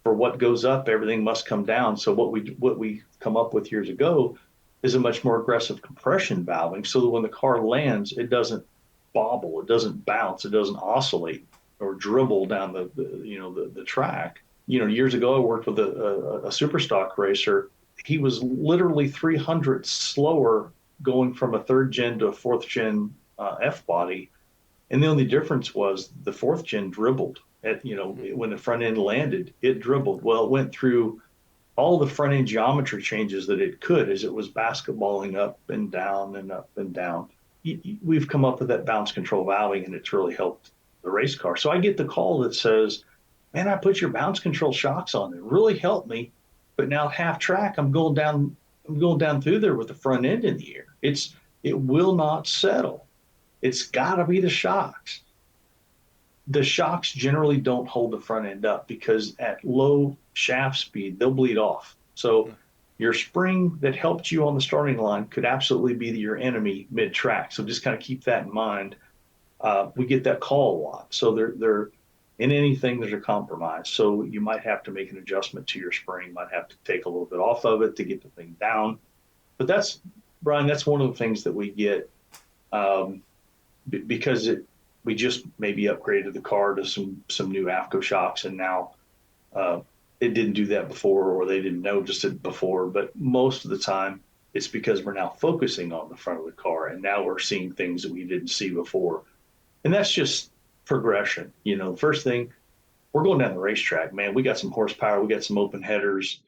for what goes up, everything must come down. So what we come up with years ago is a much more aggressive compression valving, so that when the car lands, it doesn't bobble, it doesn't bounce, it doesn't oscillate or dribble down the track." Years ago, I worked with a super stock racer. He was literally 300 slower going from a 3rd gen to a 4th gen F body, and the only difference was the 4th gen dribbled. When the front end landed, it dribbled. Well, it went through all the front end geometry changes that it could as it was basketballing up and down and up and down. We've come up with that bounce control valving, and it's really helped the race car. So I get the call that says, "Man, I put your bounce control shocks on. It really helped me, but now half track, I'm going down through there with the front end in the air. It will not settle. It's got to be the shocks." The shocks generally don't hold the front end up, because at low shaft speed, they'll bleed off. So your spring that helped you on the starting line could absolutely be your enemy mid-track. So just kind of keep that in mind. We get that call a lot. So they're in anything, there's a compromise. So you might have to make an adjustment to your spring, might have to take a little bit off of it to get the thing down. But Brian, that's one of the things that we get because we just maybe upgraded the car to some new Afco shocks, and now it didn't do that before, or they didn't notice it before. But most of the time, it's because we're now focusing on the front of the car, and now we're seeing things that we didn't see before. And that's just progression. First thing, we're going down the racetrack, man. We got some horsepower. We got some open headers.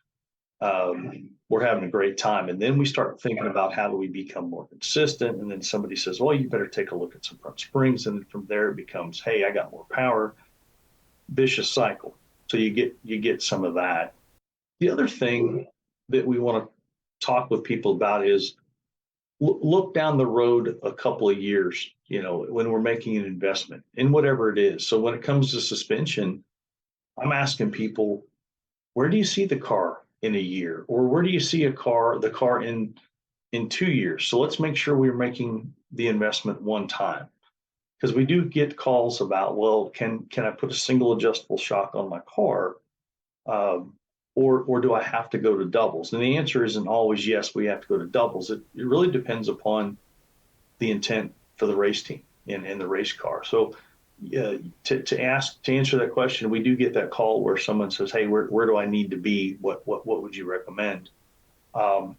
We're having a great time. And then we start thinking about how do we become more consistent. And then somebody says, well, you better take a look at some front springs. And then from there it becomes, hey, I got more power. Vicious cycle. So you get some of that. The other thing that we want to talk with people about is look down the road a couple of years, when we're making an investment in whatever it is. So when it comes to suspension, I'm asking people, where do you see the car in a year? Or where do you see the car in 2 years? So let's make sure we're making the investment one time. Because we do get calls about, well, can I put a single adjustable shock on my car? Or do I have to go to doubles? And the answer isn't always yes, we have to go to doubles. It really depends upon the intent for the race team and the race car. So to answer that question, we do get that call where someone says, hey, where do I need to be? What would you recommend? And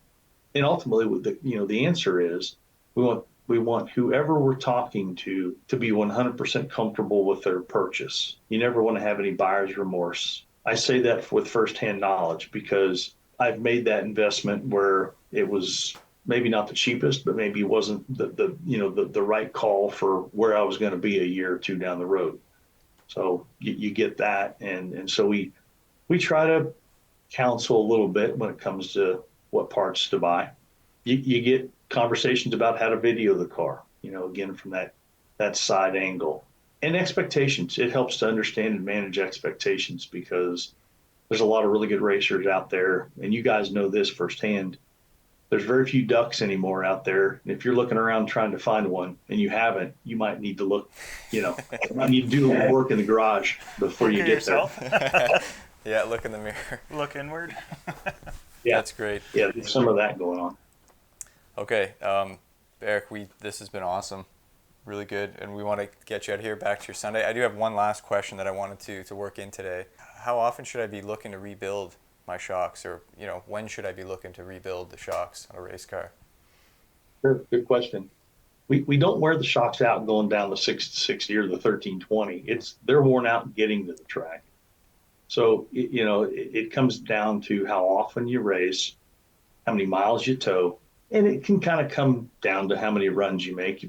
ultimately, the answer is we want whoever we're talking to be 100% comfortable with their purchase. You never want to have any buyer's remorse. I say that with firsthand knowledge because I've made that investment where it was maybe not the cheapest, but maybe it wasn't the right call for where I was going to be a year or two down the road. So you get that, and so we try to counsel a little bit when it comes to what parts to buy. You get conversations about how to video the car, again from that side angle. And expectations. It helps to understand and manage expectations because there's a lot of really good racers out there, and you guys know this firsthand. There's very few ducks anymore out there. And if you're looking around trying to find one and you haven't, you might need to look, you might need to do a little work in the garage before you get yourself. There. Yeah, look in the mirror. Look inward. Yeah, that's great. Yeah, there's some of that going on. Okay, Eric, this has been awesome. Really good, and we want to get you out of here back to your Sunday. I do have one last question that I wanted to work in today. How often should I be looking to rebuild my shocks, or when should I be looking to rebuild the shocks on a race car? Sure, good question. We don't wear the shocks out going down the 660 or the 1320. They're worn out getting to the track. So it comes down to how often you race, how many miles you tow, and it can kind of come down to how many runs you make.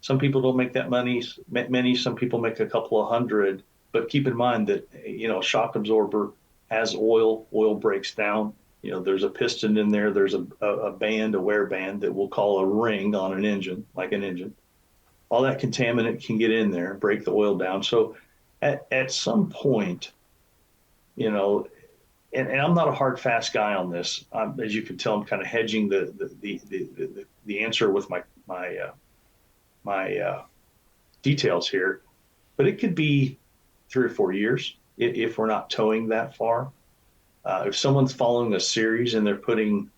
Some people don't make that many. Some people make a couple of hundred. But keep in mind that a shock absorber has oil. Oil breaks down. There's a piston in there. There's a band, a wear band that we'll call a ring on an engine, like an engine. All that contaminant can get in there, break the oil down. So at some point, and I'm not a hard fast guy on this. As you can tell, I'm kind of hedging the answer with my details here, but it could be 3 or 4 years if we're not towing that far. If someone's following a series and they're putting,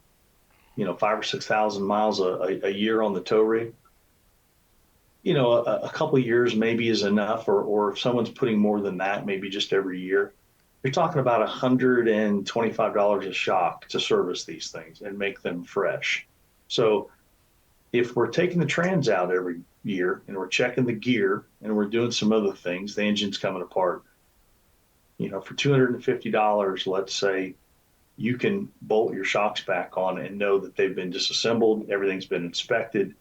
5,000 or 6,000 miles a year on the tow rig, a couple of years maybe is enough. Or if someone's putting more than that, maybe just every year, you're talking about $125 a shock to service these things and make them fresh. So if we're taking the trans out every year and we're checking the gear and we're doing some other things, the engine's coming apart, for $250, let's say, you can bolt your shocks back on and know that they've been disassembled, everything's been inspected,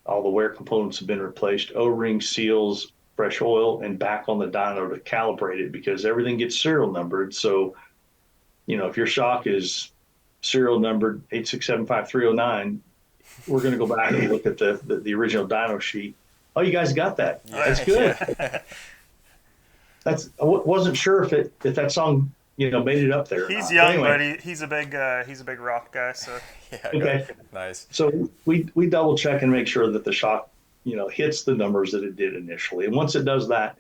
all the wear components have been replaced, O-rings, seals, fresh oil, and back on the dyno to calibrate it because everything gets serial numbered. So, if your shock is serial numbered 8675309, we're going to go back and look at the original dyno sheet. Oh, you guys got that. Yeah. That's good. I wasn't sure if that song, made it up there. He's young, anyway. but he's a big rock guy. So Yeah, Okay. Nice. So we double check and make sure that the shock, hits the numbers that it did initially. And once it does that,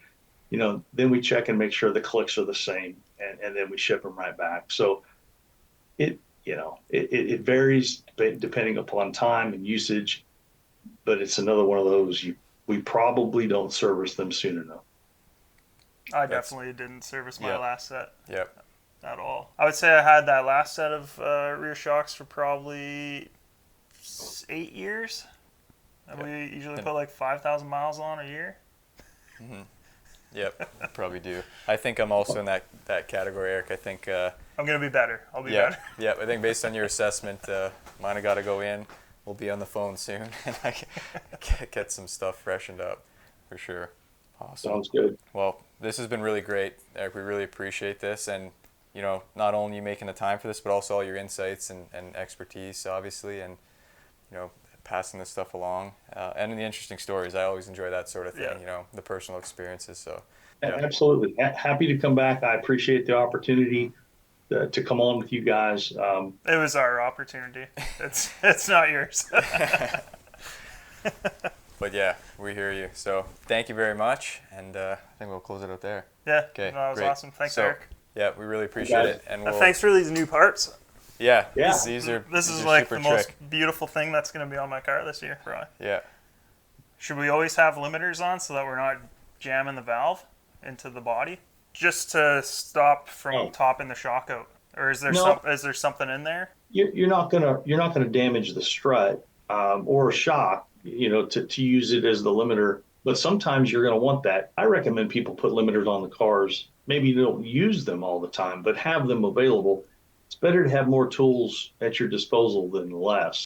then we check and make sure the clicks are the same, and then we ship them right back. So it varies depending upon time and usage, but it's another one of those we probably don't service them soon enough. I definitely didn't service my last set. Yep. At all. I would say I had that last set of rear shocks for probably 8 years. And we usually put like 5,000 miles on a year. Yep, probably do. I think I'm also in that category, Eric. I think. I'm gonna be better. I'll be Yeah, better. yeah. I think based on your assessment, mine have got to go in. We'll be on the phone soon, and I can get some stuff freshened up, for sure. Awesome. Sounds good. Well, this has been really great, Eric. We really appreciate this, and not only you making the time for this, but also all your insights and expertise, obviously, and passing this stuff along, and the interesting stories. I always enjoy that sort of thing. Yeah. The personal experiences. So. Absolutely. Happy to come back. I appreciate the opportunity to come on with you guys. It was our opportunity. It's not yours. But yeah, we hear you. So thank you very much, and I think we'll close it out there. Yeah. Okay. No, that was great. awesome. Thanks, So, Eric. Yeah, we really appreciate it, and we'll. Thanks for these new parts. Yeah. Yeah. These are. This these is are like super the most trick. beautiful thing that's going to be on my car this year, Brian. Yeah. Should we always have limiters on so that we're not jamming the valve into the body, just to stop from topping the shock out? Or is there is there something in there? You're not gonna damage the strut or shock, to use it as the limiter. But sometimes you're gonna want that. I recommend people put limiters on the cars. Maybe you don't use them all the time, but have them available. It's better to have more tools at your disposal than less.